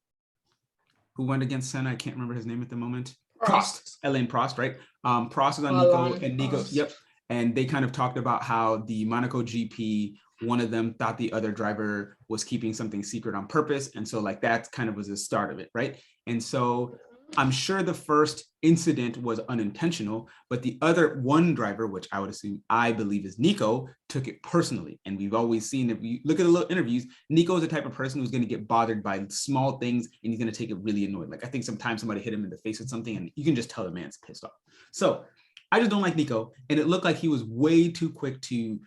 S1: who went against Senna? I can't remember his name at the moment. Prost, Alain Prost, right? Prost was on Nico, and Nico, Prost. Yep. And they kind of talked about how the Monaco GP, one of them thought the other driver was keeping something secret on purpose. And so like that kind of was the start of it, right? And so I'm sure the first incident was unintentional, but the other one driver, which I would assume, I believe is Nico, took it personally. And we've always seen, if you look at the little interviews, Nico is the type of person who's going to get bothered by small things and he's going to take it really annoyed. Like I think sometimes somebody hit him in the face with something and you can just tell the man's pissed off. So I just don't like Nico. And it looked like he was way too quick to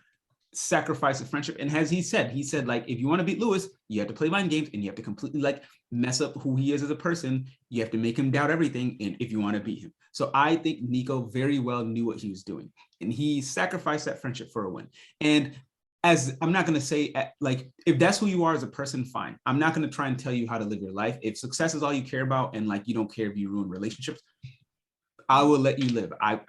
S1: sacrifice a friendship. And as he said like, if you want to beat Lewis, you have to play mind games and you have to completely like mess up who he is as a person. You have to make him doubt everything. And if you want to beat him. So I think Nico very well knew what he was doing and he sacrificed that friendship for a win. And as I'm not going to say like, if that's who you are as a person, fine. I'm not going to try and tell you how to live your life. If success is all you care about and like, you don't care if you ruin relationships, I will let you live. I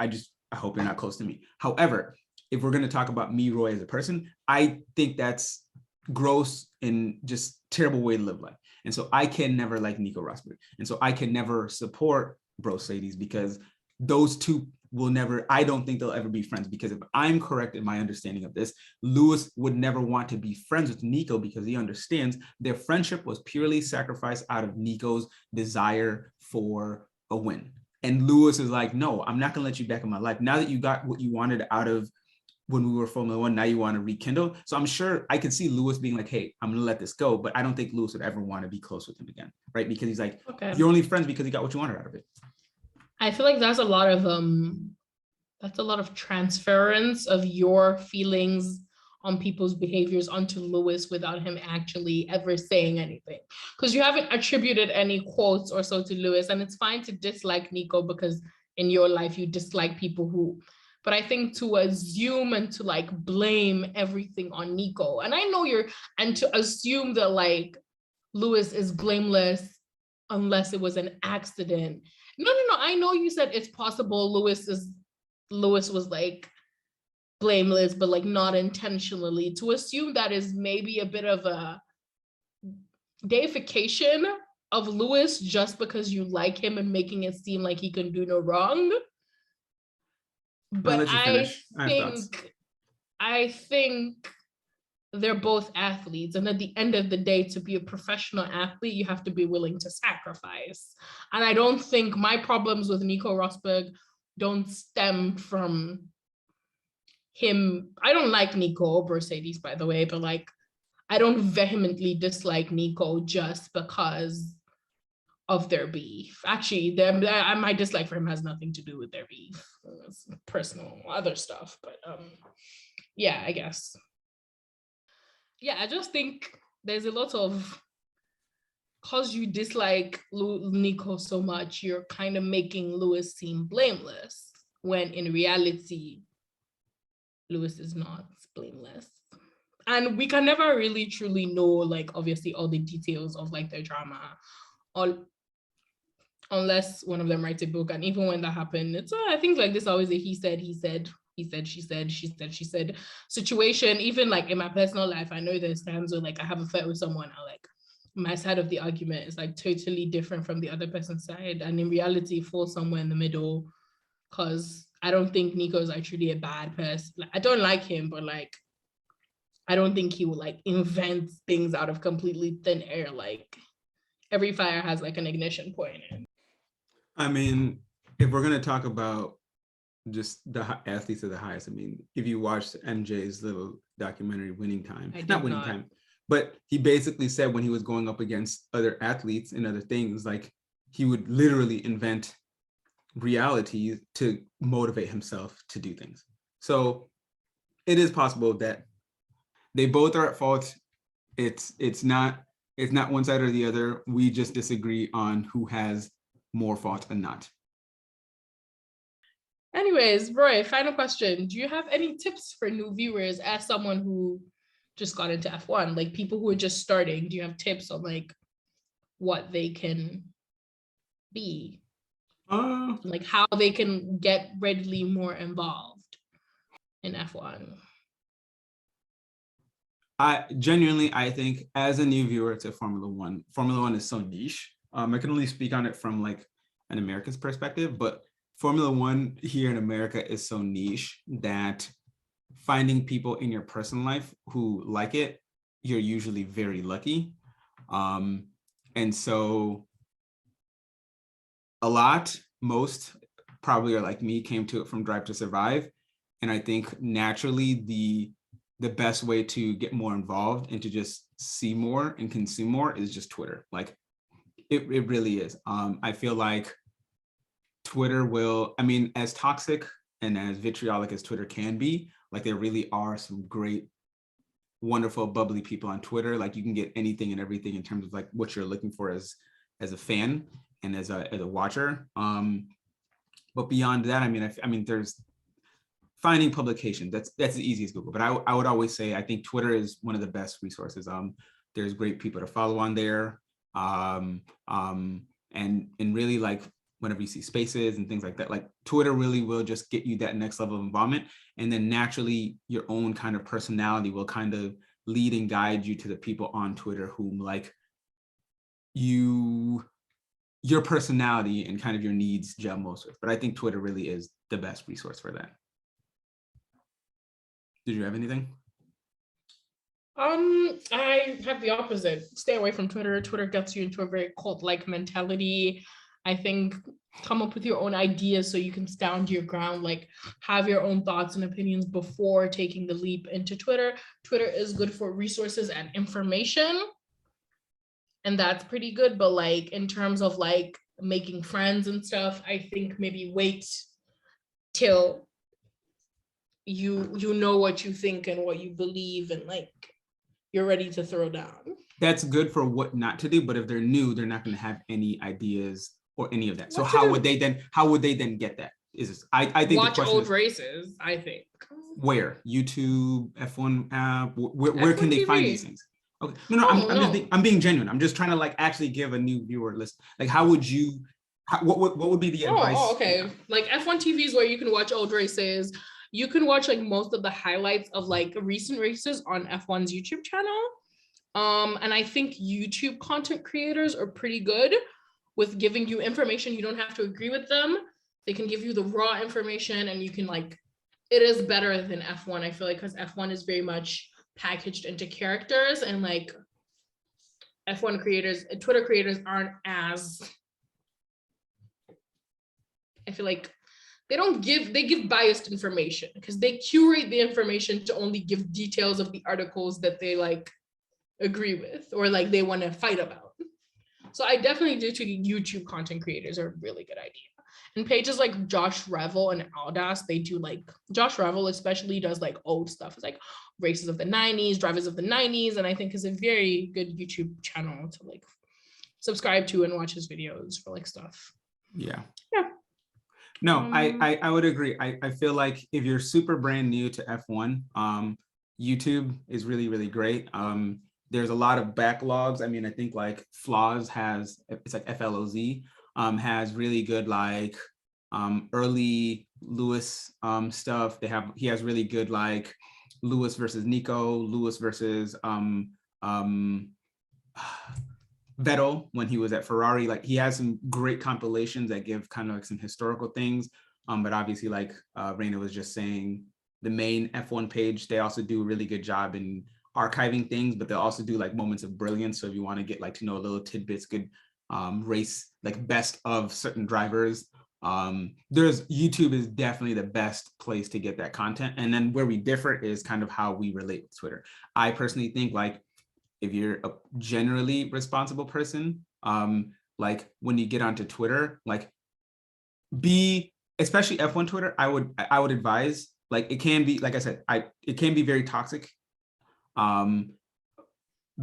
S1: hope you're not close to me. However, if we're going to talk about me, Roy, as a person, I think that's gross and just terrible way to live life. And so I can never like Nico Rosberg. And so I can never support Bro Sadie's because those two will never, I don't think they'll ever be friends because if I'm correct in my understanding of this, Lewis would never want to be friends with Nico because he understands their friendship was purely sacrificed out of Nico's desire for a win. And Lewis is like, no, I'm not going to let you back in my life. Now that you got what you wanted out of when we were Formula One, now you want to rekindle. So I'm sure I could see Lewis being like, hey, I'm going to let this go. But I don't think Lewis would ever want to be close with him again, right? Because he's like, okay, you're only friends because you got what you wanted out of it.
S2: I feel like that's a lot of transference of your feelings on people's behaviors onto Lewis without him actually ever saying anything. Because you haven't attributed any quotes or so to Lewis. And it's fine to dislike Nico because in your life you dislike people who, but I think to assume and to like blame everything on Nico, and I know and to assume that like Lewis is blameless unless it was an accident. No. I know you said it's possible Lewis was like blameless, but like not intentionally. To assume that is maybe a bit of a deification of Lewis just because you like him and making it seem like he can do no wrong. But I think they're both athletes. And at the end of the day, to be a professional athlete, you have to be willing to sacrifice. And I don't think my problems with Nico Rosberg don't stem from him. I don't like Nico or Mercedes, by the way, but like, I don't vehemently dislike Nico just because of their beef. Actually, my dislike for him has nothing to do with their beef. It's personal, other stuff. But yeah, I guess. Yeah, I just think there's a lot of, because you dislike Nico so much, you're kind of making Lewis seem blameless, when in reality, Lewis is not blameless. And we can never really truly know, like, obviously, all the details of like their drama, unless one of them writes a book. And even when that happened, it's I think like this always a he said, she said situation. Even like in my personal life, I know there's times where like I have a fight with someone, I like my side of the argument is like totally different from the other person's side, and in reality falls somewhere in the middle, because I don't think Nico's actually a bad person. Like, I don't like him, but like I don't think he will like invent things out of completely thin air. Like every fire has like an ignition point.
S1: I mean, if we're gonna talk about just the athletes of the highest, I mean, if you watched MJ's little documentary, Winning Time, not Winning Time, but he basically said when he was going up against other athletes and other things, like he would literally invent realities to motivate himself to do things. So it is possible that they both are at fault. It's not one side or the other. We just disagree on who has more fault and not.
S2: Anyways, Roy, final question. Do you have any tips for new viewers as someone who just got into F1, like people who are just starting? Do you have tips on like what they can be? Like how they can get readily more involved in F1?
S1: I think as a new viewer to Formula One is so niche. I can only speak on it from like an American's perspective, but Formula One here in America is so niche that finding people in your personal life who like it, you're usually very lucky. And so Most probably are like me, came to it from Drive to Survive. And I think naturally the best way to get more involved and to just see more and consume more is just Twitter. Like it really is. I feel like Twitter will, I mean, as toxic and as vitriolic as Twitter can be, like there really are some great, wonderful, bubbly people on Twitter. Like you can get anything and everything in terms of like what you're looking for as a fan and as a watcher. But beyond that, I mean, there's finding publications. That's the easiest Google. But I would always say I think Twitter is one of the best resources. There's great people to follow on there. And really like whenever you see spaces and things like that, like Twitter really will just get you that next level of involvement. And then naturally your own kind of personality will kind of lead and guide you to the people on Twitter whom like your personality and kind of your needs gel most with. But I think Twitter really is the best resource for that. Did you have anything?
S2: I have the opposite. Stay away from Twitter. Twitter gets you into a very cult-like mentality. I think come up with your own ideas so you can stand your ground, like have your own thoughts and opinions before taking the leap into Twitter. Twitter is good for resources and information, and that's pretty good. But like in terms of like making friends and stuff, I think maybe wait till you know what you think and what you believe and like you're ready to throw down.
S1: That's good for what not to do, but if they're new, they're not going to have any ideas or any of that. So how would they then get that? I think
S2: watch old races, I think.
S1: Where? YouTube, F1 app, where can they find these things? Okay. No, I'm being genuine. I'm just trying to like actually give a new viewer list. Like how would you what would be the advice?
S2: Okay. Yeah. Like F1 TV is where you can watch old races. You can watch like most of the highlights of like recent races on F1's YouTube channel. And I think YouTube content creators are pretty good with giving you information. You don't have to agree with them. They can give you the raw information and you can like, it is better than F1, I feel like, because F1 is very much packaged into characters and like F1 creators, Twitter creators aren't as, I feel like they give biased information because they curate the information to only give details of the articles that they like agree with or like they want to fight about. So I definitely do think YouTube content creators are a really good idea. And pages like Josh Revel and Audace, they do like, Josh Revel especially does like old stuff. It's like races of the 90s, drivers of the 90s, and I think is a very good YouTube channel to like subscribe to and watch his videos for like stuff.
S1: Yeah.
S2: Yeah.
S1: No, I would agree. I feel like if you're super brand new to F1, YouTube is really, really great. There's a lot of backlogs. I mean, I think like Flaws has, it's like FLOZ, has really good like early Lewis stuff. He has really good like Lewis versus Nico, Lewis versus Vettel when he was at Ferrari. Like he has some great compilations that give kind of like some historical things. But obviously like Reina was just saying, the main F1 page, they also do a really good job in archiving things, but they'll also do like moments of brilliance. So if you want to get like to know little tidbits, good race, like best of certain drivers, YouTube is definitely the best place to get that content. And then where we differ is kind of how we relate with Twitter. I personally think like if you're a generally responsible person, like when you get onto Twitter, like especially F1 Twitter, I would advise, like it can be, like I said, it can be very toxic.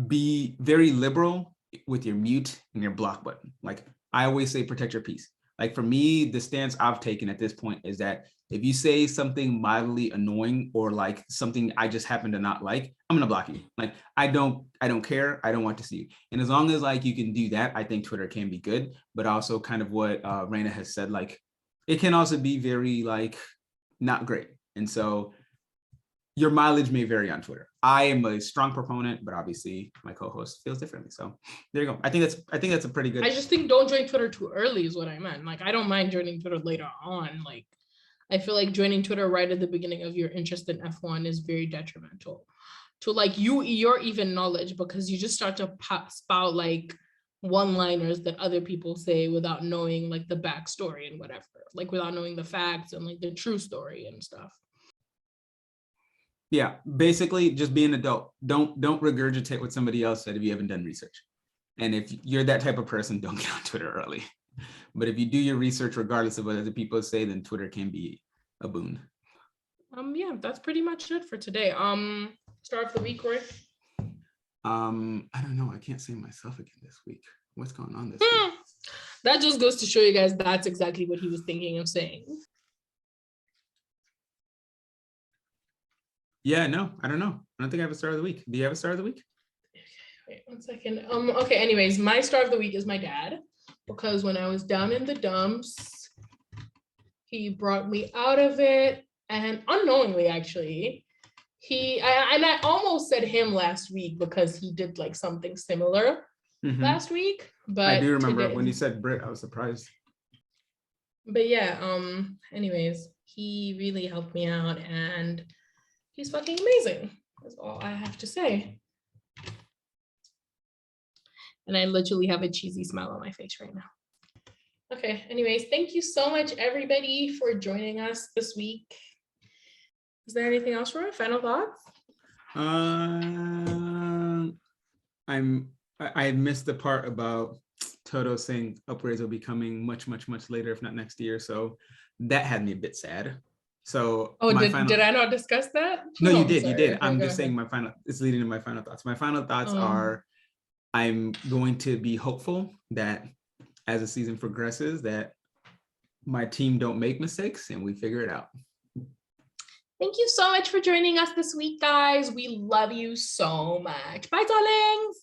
S1: Be very liberal with your mute and your block button. Like I always say, protect your peace. Like for me, the stance I've taken at this point is that if you say something mildly annoying or like something I just happen to not like, I'm gonna block you. Like I don't care. I don't want to see you. And as long as like you can do that, I think Twitter can be good. But also kind of what Reina has said, like it can also be very like not great. And so your mileage may vary on Twitter. I am a strong proponent, but obviously my co-host feels differently. So there you go. I think that's a pretty good.
S2: I just think don't join Twitter too early is what I meant. Like I don't mind joining Twitter later on. Like I feel like joining Twitter right at the beginning of your interest in F1 is very detrimental to like your even knowledge, because you just start to spout like one-liners that other people say without knowing like the backstory and whatever, like without knowing the facts and like the true story and stuff.
S1: Yeah, basically just be an adult. Don't regurgitate what somebody else said if you haven't done research. And if you're that type of person, don't get on Twitter early. But if you do your research, regardless of what other people say, then Twitter can be a boon.
S2: Yeah, that's pretty much it for today. Star of the week, Roy.
S1: I don't know. I can't say myself again this week. What's going on this week?
S2: That just goes to show you guys that's exactly what he was thinking of saying.
S1: Yeah, no, I don't know. I don't think I have a star of the week. Do you have a star of the week?
S2: Wait 1 second. Okay, anyways, my star of the week is my dad, because when I was down in the dumps, he brought me out of it, and unknowingly, actually, I almost said him last week because he did like something similar last week, but
S1: I do remember
S2: today,
S1: when you said Brit, I was surprised.
S2: but yeah, anyways, he really helped me out and he's fucking amazing. That's all I have to say. And I literally have a cheesy smile on my face right now. Okay, anyways, thank you so much, everybody, for joining us this week. Is there anything else, Roy? Final thoughts?
S1: I missed the part about Toto saying upgrades will be coming much later, if not next year. So that had me a bit sad. So
S2: did I not discuss that?
S1: No, you did.
S2: Sorry.
S1: You did.
S2: Okay,
S1: I'm just saying it's leading to my final thoughts. My final thoughts are, I'm going to be hopeful that as the season progresses, that my team don't make mistakes and we figure it out.
S2: Thank you so much for joining us this week, guys. We love you so much. Bye, darlings.